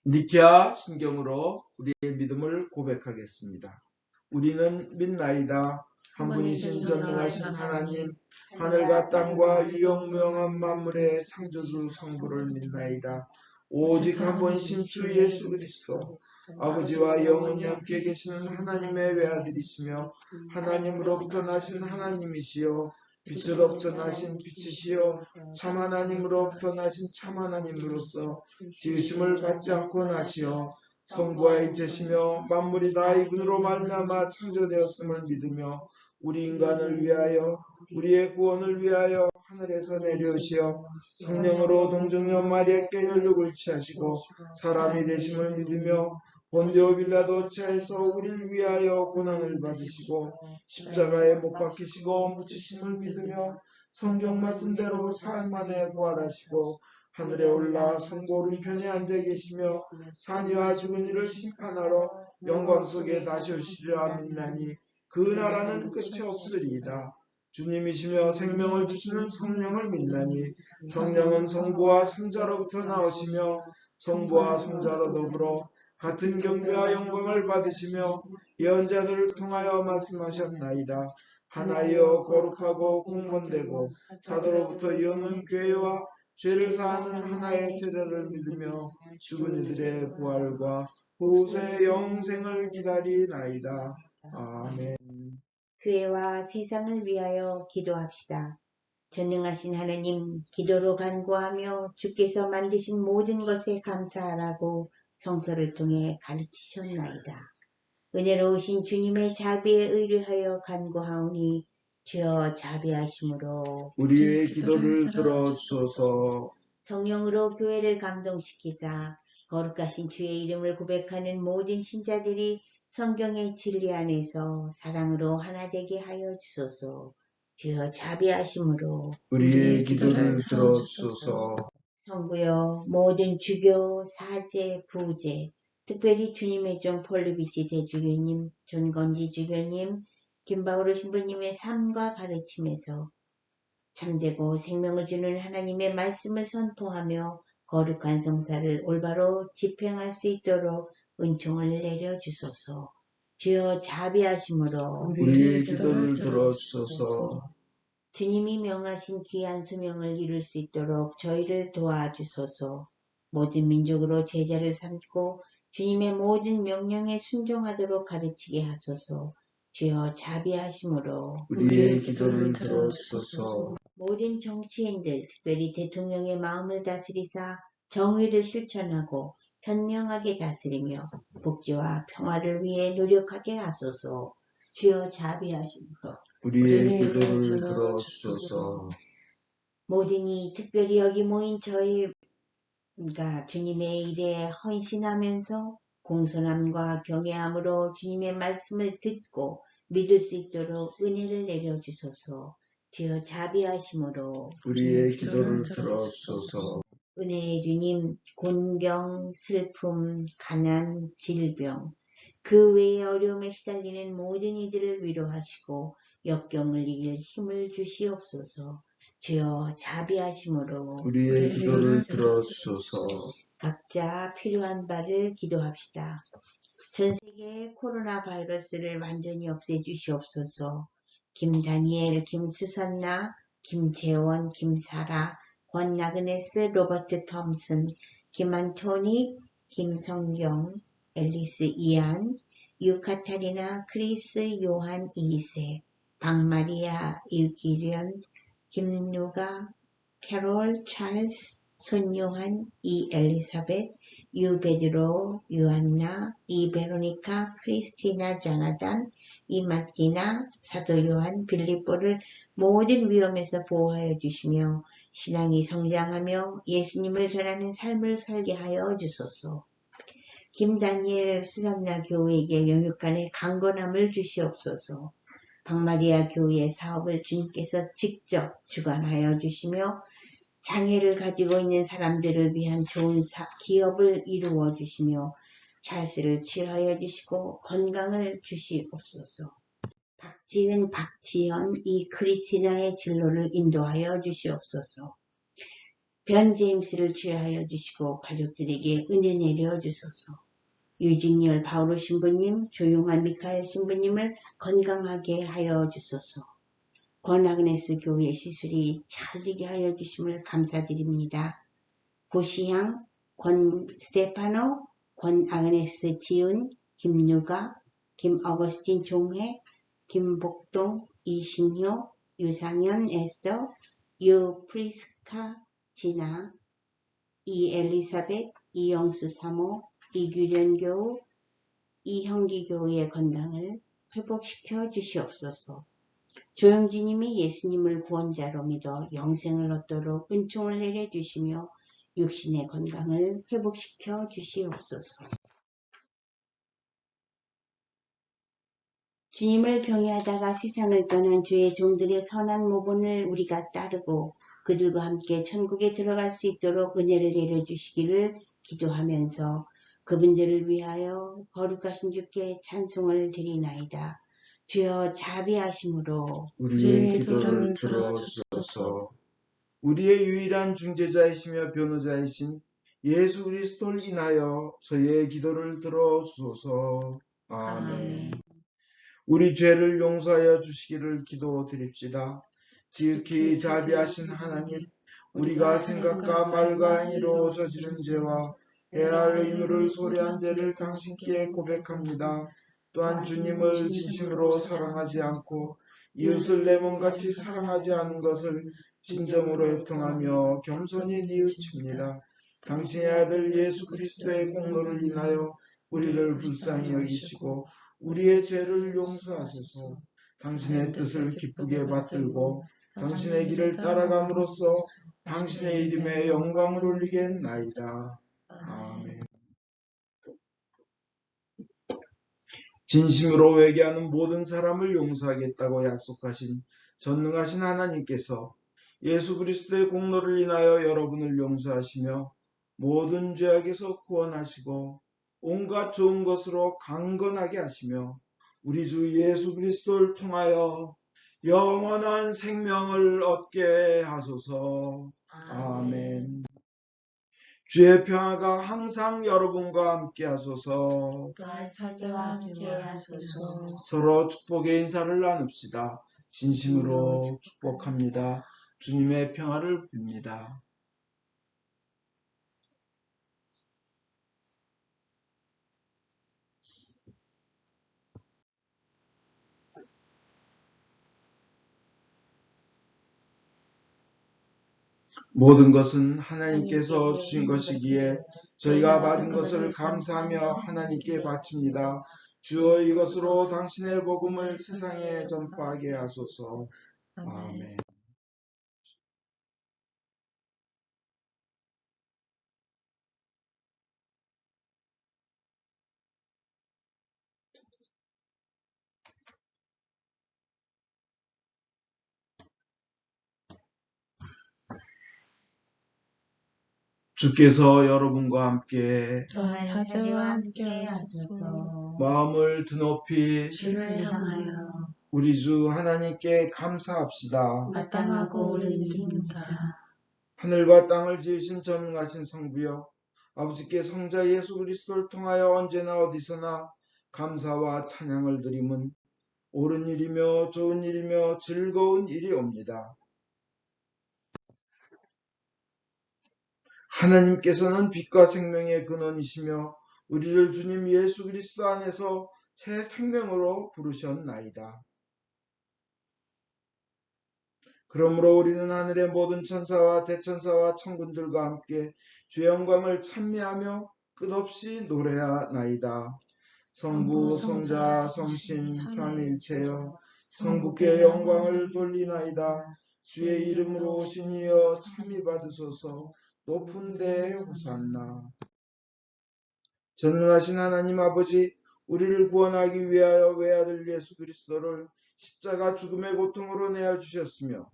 니케아 신경으로 우리의 믿음을 고백하겠습니다. 우리는 믿나이다. 한 분이신 전능하신 하나님, 하늘과 땅과 유영무영한 만물의 창조주 성부를 믿나이다. 오직 한 분이신 주 예수 그리스도, 아버지와 영원히 함께 계시는 하나님의 외아들이시며 하나님으로부터 나신 하나님이시요 빛으로부터 나신 빛이시요 참 하나님으로부터 나신 참 하나님으로서 지으심을 받지 않고 나시어 성부와 일체시며 만물이 다 이분으로 말미암아 창조되었음을 믿으며 우리 인간을 위하여 우리의 구원을 위하여 하늘에서 내려오시어 성령으로 동정녀 마리아께 혈육을 취하시고 사람이 되심을 믿으며 본디오 빌라도 차에서 우리를 위하여 고난을 받으시고 십자가에 못 박히시고 묻히심을 믿으며 성경 말씀대로 사흘 만에 부활하시고 하늘에 올라 성부 오른편에 앉아 계시며 산이와 죽은 이를 심판하러 영광 속에 다시 오시리라 믿나니 그 나라는 끝이 없으리이다. 주님이시며 생명을 주시는 성령을 믿나니 성령은 성부와 성자로부터 나오시며 성부와 성자로 더불어 같은 경배와 영광을 받으시며 예언자들을 통하여 말씀하셨나이다. 하나이여 거룩하고 공건되고 사도로부터 이어는 교회와 죄를 사하는 하나의 세례를 믿으며 죽은 이들의 부활과 후세의 영생을 기다리나이다. 아멘. 교회와 세상을 위하여 기도합시다. 전능하신 하느님, 기도로 간구하며 주께서 만드신 모든 것에 감사하라고 성서를 통해 가르치셨나이다. 은혜로우신 주님의 자비에 의뢰하여 간구하오니 주여 자비하심으로 우리의 기도를 들어주소서. 성령으로 교회를 감동시키사 거룩하신 주의 이름을 고백하는 모든 신자들이 성경의 진리 안에서 사랑으로 하나 되게 하여 주소서. 주여 자비하심으로 우리의 기도를 들어주소서. 성부여 모든 주교, 사제, 부제, 특별히 주님의 종 폴리비치 대주교님, 존건지 주교님, 김바오로 신부님의 삶과 가르침에서 참되고 생명을 주는 하나님의 말씀을 선포하며 거룩한 성사를 올바로 집행할 수 있도록 은총을 내려주소서. 주여 자비하심으로 우리의 기도를 들어주소서. 주님이 명하신 귀한 수명을 이룰 수 있도록 저희를 도와주소서. 모든 민족으로 제자를 삼고 주님의 모든 명령에 순종하도록 가르치게 하소서. 주여 자비하심으로 우리의 기도를 들어주소서. 모든 정치인들, 특별히 대통령의 마음을 다스리사 정의를 실천하고 현명하게 다스리며 복지와 평화를 위해 노력하게 하소서. 주여 자비하심으로 우리의 기도를 들어주소서. 모든 이 특별히 여기 모인 저희가 주님의 일에 헌신하면서 공손함과 경외함으로 주님의 말씀을 듣고 믿을 수 있도록 은혜를 내려주소서. 주여 자비하심으로 우리의 기도를 들어주소서. 은혜의 주님, 곤경, 슬픔, 가난, 질병, 그 외의 어려움에 시달리는 모든 이들을 위로하시고 역경을 이길 힘을 주시옵소서. 주여 자비하심으로 우리의 기도를 들어주소서. 각자 필요한 바를 기도합시다. 전 세계의 코로나 바이러스를 완전히 없애주시옵소서. 김다니엘, 김수선나, 김재원, 김사라, 권나그네스, 로버트 톰슨, 김안토니, 김성경, 앨리스 이안, 유카타리나, 크리스 요한 2세, 박마리아 유기련, 김누가, 캐롤 찰스, 손요한, 엘리사벳, 베드로, 요한나, 베로니카, 크리스티나 조나단, 마티나, 사도 요한, 빌립보를 모든 위험에서 보호하여 주시며 신앙이 성장하며 예수님을 전하는 삶을 살게 하여 주소서. 김다니엘 수산나 교우에게 영육간의 강건함을 주시옵소서. 박마리아 교우의 사업을 주님께서 직접 주관하여 주시며 장애를 가지고 있는 사람들을 위한 좋은 기업을 이루어 주시며 찰스를 취하여 주시고 건강을 주시옵소서. 박지은, 박지연, 크리스티나의 진로를 인도하여 주시옵소서. 변 제임스를 취하여 주시고 가족들에게 은혜 내려 주소서. 유진열 바오로 신부님, 조용한 미카엘 신부님을 건강하게 하여 주소서. 권아그네스 교회 시술이 잘리게 하여 주심을 감사드립니다. 고시향, 권 스테파노, 권아그네스 지은, 김누가, 김어거스틴 종회, 김복동, 이신효, 유상현 에스더, 유프리스카 진아, 엘리사벳, 이영수 사모, 이규련 교우, 이형기 교우의 건강을 회복시켜 주시옵소서. 조영진님이 예수님을 구원자로 믿어 영생을 얻도록 은총을 내려주시며 육신의 건강을 회복시켜 주시옵소서. 주님을 경외하다가 세상을 떠난 주의 종들의 선한 모본을 우리가 따르고 그들과 함께 천국에 들어갈 수 있도록 은혜를 내려주시기를 기도하면서 그분들을 위하여 거룩하신 주께 찬송을 드리나이다. 주여 자비하심으로 우리의 기도를 들어주소서. 우리의 유일한 중재자이시며 변호자이신 예수 그리스도를 인하여 저희의 기도를 들어주소서. 아멘. 우리 죄를 용서하여 주시기를 기도드립시다. 지극히 자비하신 하나님, 우리가 생각과 말과 행위로 저지른 죄와 해할 의무를 소리한 죄를 당신께 고백합니다. 또한 주님을 진심으로 사랑하지 않고 이웃을 내 몸같이 사랑하지 않은 것을 진정으로 애통하며 겸손히 뉘우칩니다. 당신의 아들 예수 그리스도의 공로를 인하여 우리를 불쌍히 여기시고 우리의 죄를 용서하소서. 당신의 뜻을 기쁘게 받들고 당신의 길을 따라감으로써 당신의 이름에 영광을 올리겠나이다. 아멘. 진심으로 회개하는 모든 사람을 용서하겠다고 약속하신 전능하신 하나님께서 예수 그리스도의 공로를 인하여 여러분을 용서하시며 모든 죄악에서 구원하시고 온갖 좋은 것으로 강건하게 하시며 우리 주 예수 그리스도를 통하여 영원한 생명을 얻게 하소서. 아멘. 주의 평화가 항상 여러분과 함께 하소서. 사자와 함께 하소서. 서로 축복의 인사를 나눕시다. 진심으로 축복합니다. 주님의 평화를 빕니다. 모든 것은 하나님께서 주신 것이기에 저희가 받은 것을 감사하며 하나님께 바칩니다. 주여 이것으로 당신의 복음을 세상에 전파하게 하소서. 아멘. 주께서 여러분과 함께 또한 사자와 함께 하소서. 마음을 드높이 주를 향하여 우리 주 하나님께 감사합시다. 마땅하고 옳은 일입니다. 하늘과 땅을 지으신 전능하신 성부여, 아버지께 성자 예수 그리스도를 통하여 언제나 어디서나 감사와 찬양을 드림은 옳은 일이며 좋은 일이며 즐거운 일이옵니다. 하나님께서는 빛과 생명의 근원이시며 우리를 주님 예수 그리스도 안에서 새 생명으로 부르셨나이다. 그러므로 우리는 하늘의 모든 천사와 대천사와 천군들과 함께 주의 영광을 찬미하며 끝없이 노래하나이다. 성부, 성자, 성신, 삼위일체여 성부께 영광을 돌리나이다. 주의 이름으로 오신 이여 참미 받으소서. 높은 데에 호산나. 전능하신 하나님 아버지, 우리를 구원하기 위하여 외아들 예수 그리스도를 십자가 죽음의 고통으로 내어주셨으며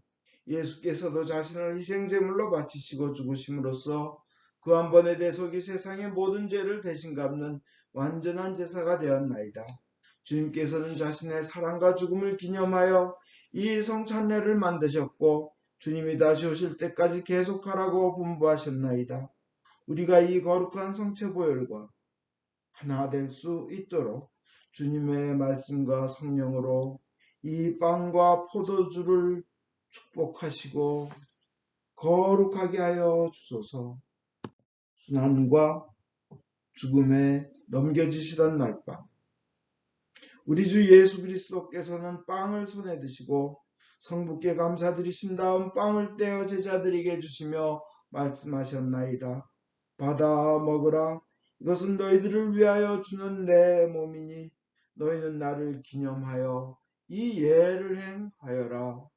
예수께서도 자신을 희생제물로 바치시고 죽으심으로써 그 한 번의 대속이 세상의 모든 죄를 대신 갚는 완전한 제사가 되었나이다. 주님께서는 자신의 사랑과 죽음을 기념하여 이 성찬례를 만드셨고 주님이 다시 오실 때까지 계속하라고 분부하셨나이다. 우리가 이 거룩한 성체보혈과 하나 될 수 있도록 주님의 말씀과 성령으로 이 빵과 포도주를 축복하시고 거룩하게 하여 주소서. 순환과 죽음에 넘겨지시던 날밤 우리 주 예수 그리스도께서는 빵을 손에 드시고 성부께 감사드리신 다음 빵을 떼어 제자들에게 주시며 말씀하셨나이다. 받아 먹으라. 이것은 너희들을 위하여 주는 내 몸이니 너희는 나를 기념하여 이 예를 행하여라.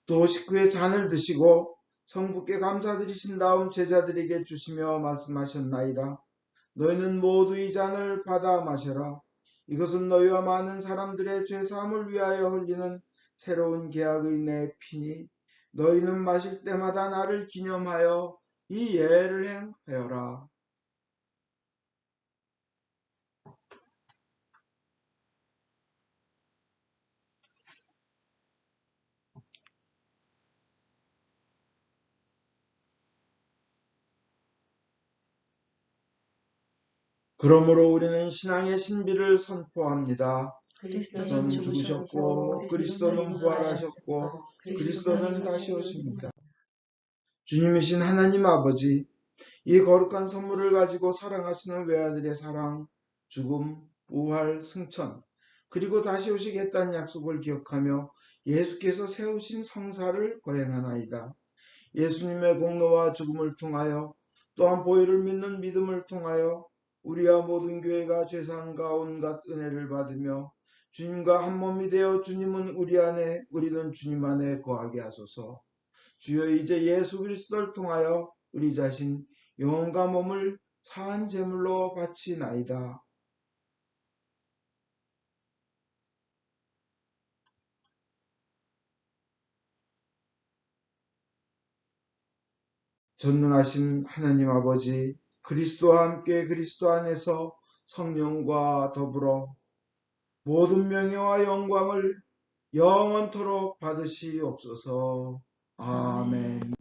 또 식구의 잔을 드시고 성부께 감사드리신 다음 제자들에게 주시며 말씀하셨나이다. 너희는 모두 이 잔을 받아 마셔라. 이것은 너희와 많은 사람들의 죄사함을 위하여 흘리는 새로운 계약의 내 피니 너희는 마실 때마다 나를 기념하여 이 예를 행하여라. 그러므로 우리는 신앙의 신비를 선포합니다. 그리스도는 그리스도는 죽으셨고 그리스도는 부활하셨고 그리스도는 다시 오십니다. 주님이신 하나님 아버지, 이 거룩한 선물을 가지고 사랑하시는 외아들의 사랑, 죽음, 부활, 승천, 그리고 다시 오시겠다는 약속을 기억하며 예수께서 세우신 성사를 거행하나이다. 예수님의 공로와 죽음을 통하여 또한 보혈을 믿는 믿음을 통하여 우리와 모든 교회가 죄사함과 온갖 은혜를 받으며 주님과 한 몸이 되어 주님은 우리 안에 우리는 주님 안에 거하게 하소서. 주여 이제 예수 그리스도를 통하여 우리 자신 영혼과 몸을 사한 제물로 바치나이다. 전능하신 하나님 아버지, 그리스도와 함께 그리스도 안에서 성령과 더불어 모든 명예와 영광을 영원토록 받으시옵소서. 아멘.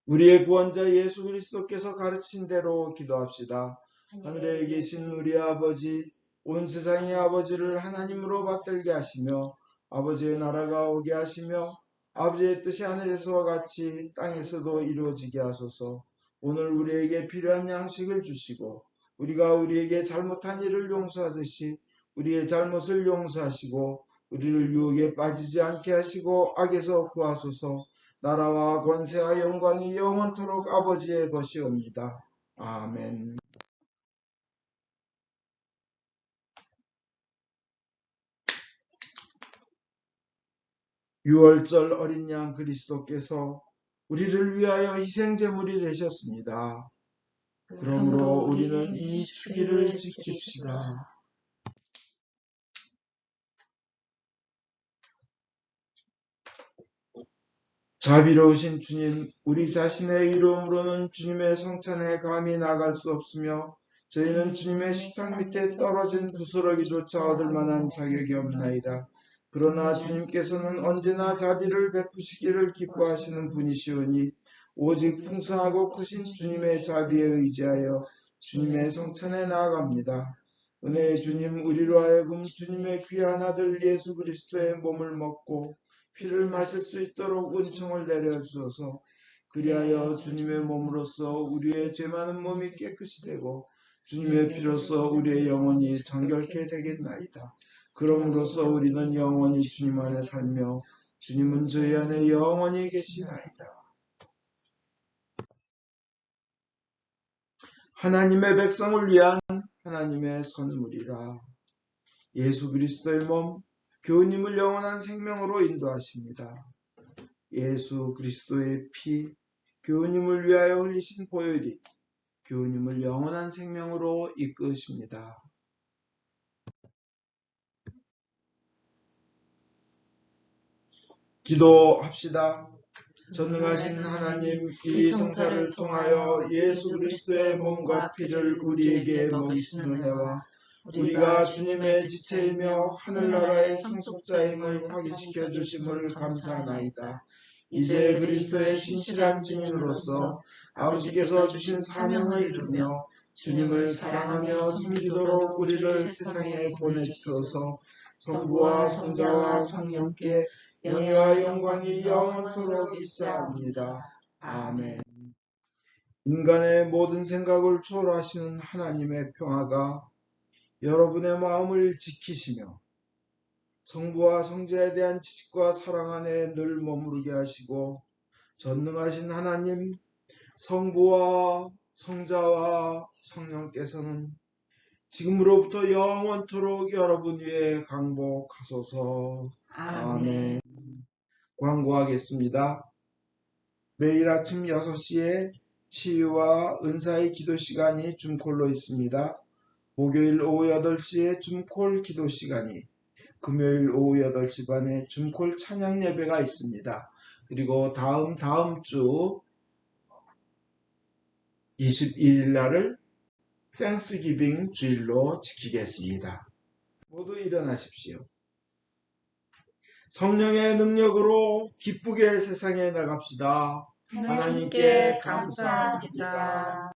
우리의 구원자 예수 그리스도께서 가르친 대로 기도합시다. 하늘에 계신 우리 아버지, 온 세상의 아버지를 하나님으로 받들게 하시며 아버지의 나라가 오게 하시며 아버지의 뜻이 하늘에서와 같이 땅에서도 이루어지게 하소서. 오늘 우리에게 필요한 양식을 주시고 우리가 우리에게 잘못한 일을 용서하듯이 우리의 잘못을 용서하시고 우리를 유혹에 빠지지 않게 하시고 악에서 구하소서. 나라와 권세와 영광이 영원토록 아버지의 것이옵니다. 아멘. 유월절 어린 양 그리스도께서 우리를 위하여 희생제물이 되셨습니다. 그러므로 우리는 이 주기를 지킵시다. 자비로우신 주님, 우리 자신의 이름으로는 주님의 성찬에 감히 나갈 수 없으며 저희는 주님의 식탁 밑에 떨어진 부스러기조차 얻을 만한 자격이 없나이다. 그러나 주님께서는 언제나 자비를 베푸시기를 기뻐하시는 분이시오니 오직 풍성하고 크신 주님의 자비에 의지하여 주님의 성찬에 나아갑니다. 은혜의 주님, 우리로 하여금 주님의 귀한 아들 예수 그리스도의 몸을 먹고 피를 마실 수 있도록 은총을 내려주소서. 그리하여 주님의 몸으로써 우리의 죄 많은 몸이 깨끗이 되고 주님의 피로써 우리의 영혼이 정결케 되겠나이다. 그럼으로써 우리는 영원히 주님 안에 살며 주님은 저희 안에 영원히 계시나이다. 하나님의 백성을 위한 하나님의 선물이라. 예수 그리스도의 몸, 교우님을 영원한 생명으로 인도하십니다. 예수 그리스도의 피, 교우님을 위하여 흘리신 보혈이 교우님을 영원한 생명으로 이끄십니다. 기도합시다. 전능하신 하나님, 이 성사를 통하여 예수 그리스도의 몸과 피를 우리에게 먹이시는 은혜와 우리가 주님의 지체이며 하늘나라의 상속자임을 확인시켜 주심을 감사하나이다. 이제 그리스도의 신실한 증인으로서 아버지께서 주신 사명을 이루며 주님을 사랑하며 섬기도록 우리를 세상에 보내주소서. 성부와 성자와 성령께 영예와 영광이 영원토록 있사옵니다. 아멘. 인간의 모든 생각을 초월하시는 하나님의 평화가 여러분의 마음을 지키시며 성부와 성자에 대한 지식과 사랑 안에 늘 머무르게 하시고 전능하신 하나님 성부와 성자와 성령께서는 지금으로부터 영원토록 여러분 위에 강복하소서. 아멘. 광고하겠습니다. 매일 아침 6시에 치유와 은사의 기도 시간이 줌콜로 있습니다. 목요일 오후 8시에 줌콜 기도 시간이, 금요일 오후 8시 반에 줌콜 찬양 예배가 있습니다. 그리고 다음 주 21일 날을 땡스기빙 주일로 지키겠습니다. 모두 일어나십시오. 성령의 능력으로 기쁘게 세상에 나갑시다. 하나님께 감사합니다.